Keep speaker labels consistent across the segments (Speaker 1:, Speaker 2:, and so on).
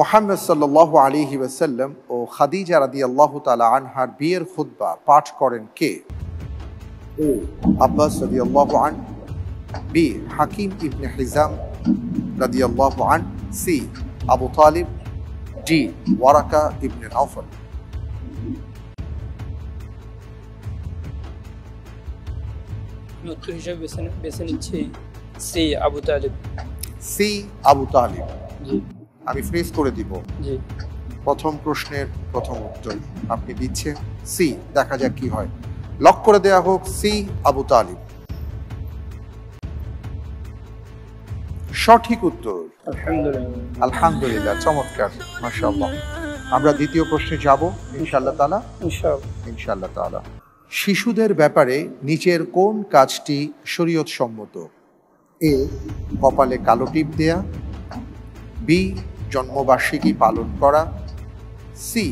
Speaker 1: মুহাম্মদ সাল্লাল্লাহু আলাইহি ওয়াসাল্লাম ও খাদিজা রাদিয়াল্লাহু তাআলা আনহার বিয়ের খুতবা পাঠ করেন কে? এ আব্বাস রাদিয়াল্লাহু আনহু, বি হাকিম ইবনে হিজাম রাদিয়াল্লাহু আনহু, C Abu Talib, D Waraqa ibn Nawfal.
Speaker 2: উত্তর হিসেবে বেছে নিচ্ছি C Abu Talib.
Speaker 1: C Abu Talib.
Speaker 2: জি
Speaker 1: আমি ফ্রেজ করে দিব।
Speaker 2: জি
Speaker 1: প্রথম প্রশ্নের প্রথম উত্তর আপনি দিচ্ছেন সি। দেখা যাক কি হয়। লক করে দেয়া হোক সি আবু তালিব। সঠিক উত্তর।
Speaker 2: আলহামদুলিল্লাহ।
Speaker 1: আলহামদুলিল্লাহ, চমৎকার, মাশাআল্লাহ। আমরা দ্বিতীয় প্রশ্নে যাব ইনশাআল্লাহ তাআলা। ইনশাআল্লাহ তাআলা। শিশুদের ব্যাপারে নিচের কোন কাজটি শরীয়ত সম্মত? এ কপালে কালো টিপ দেয়া, বি জন্মবার্ষিকী পালন করা, সি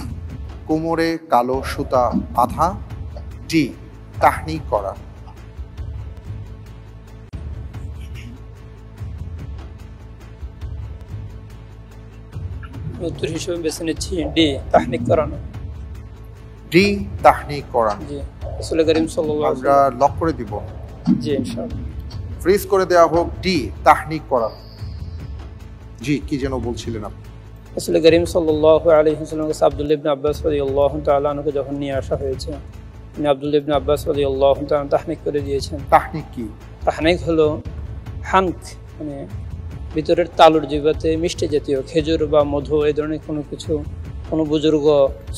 Speaker 1: কোমরে কালো সুতা বাঁধা, ডি তাহনিক করা।
Speaker 2: উত্তর হিসেবে বেছে নিচ্ছি ডি তাহনিক করানো।
Speaker 1: ডি তাহনিক করানো।
Speaker 2: জি রাসূল করিম সাল্লাল্লাহু আলাইহি
Speaker 1: আমরা লক করে দিব।
Speaker 2: জি ইনশাআল্লাহ।
Speaker 1: ফ্রিজ করে দেওয়া হোক ডি তাহনিক করানো। জি কি যেন বলছিলেন আপনি?
Speaker 2: রাসূল করিম সাল্লাল্লাহু আলাইহি ওয়াসাল্লাম আব্দুল্লাহ ইবনে আব্বাস রাদিয়াল্লাহু তাআলা আনহুকে যখন নিয়ে আসা হয়েছে, তিনি আব্দুল্লাহ ইবনে আব্বাস রাদিয়াল্লাহু তাআলা তাহনিক করে দিয়েছেন।
Speaker 1: তাহনিক কি?
Speaker 2: তাহনিক হলো হানক, মানে ভিতরের তালুর জিহ্বাতে মিষ্টি জাতীয় খেজুর বা মধু এই ধরনের কোনো কিছু কোনো বুজুর্গ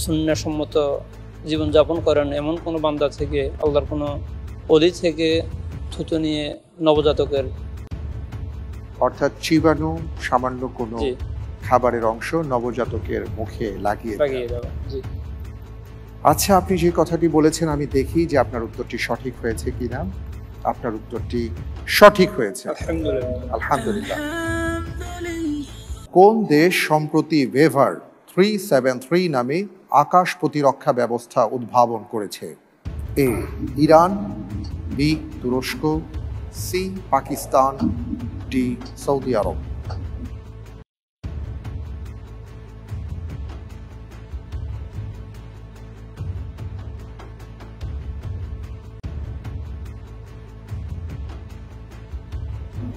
Speaker 2: সুন্নাহসম্মত জীবনযাপন করেন এমন কোনো বান্দা থেকে, আল্লাহর কোনো অলি থেকে থুতু নিয়ে নবজাতকের,
Speaker 1: অর্থাৎ চিবানো সামান্য কোনো খাবারের অংশ নবজাতকের মুখে লাগিয়ে
Speaker 2: দেওয়া। জি
Speaker 1: আচ্ছা, আপনি যে কথাটি বলেছেন আমি দেখি যে আপনার উত্তরটি সঠিক হয়েছে কিনা। আপনার উত্তরটি সঠিক হয়েছে,
Speaker 2: আলহামদুলিল্লাহ।
Speaker 1: আলহামদুলিল্লাহ। কোন দেশ সম্প্রতি ওয়েভার 373 নামে আকাশ প্রতিরক্ষা ব্যবস্থা উদ্ভাবন করেছে? এ ইরান, বি তুরস্ক, সি পাকিস্তান, ডি সৌদি আরব।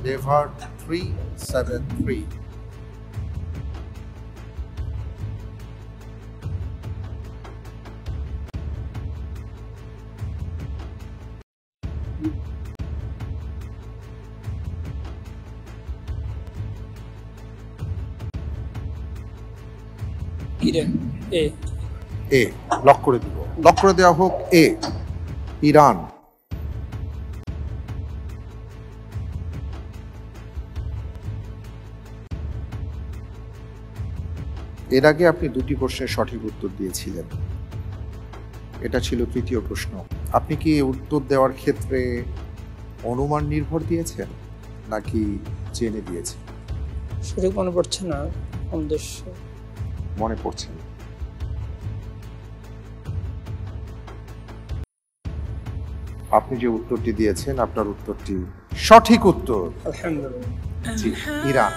Speaker 1: ওয়েভার 373।
Speaker 2: ইরান। এ
Speaker 1: এ লক করে দিব। লক করে দেওয়া হোক এ ইরান। এর আগে আপনি দুটি প্রশ্নের সঠিক উত্তর দিয়েছিলেন, এটা ছিল তৃতীয় প্রশ্ন। আপনি কি উত্তর দেওয়ার ক্ষেত্রে অনুমান নির্ভর দিয়েছেন নাকি জেনে দিয়েছেন?
Speaker 2: সঠিক মনে পড়ছে না, কোন দেশ
Speaker 1: মনে পড়ছে না। আপনি যে উত্তরটি দিয়েছেন আপনার উত্তরটি সঠিক উত্তর।
Speaker 2: আলহামদুলিল্লাহ।
Speaker 1: জি ইরান।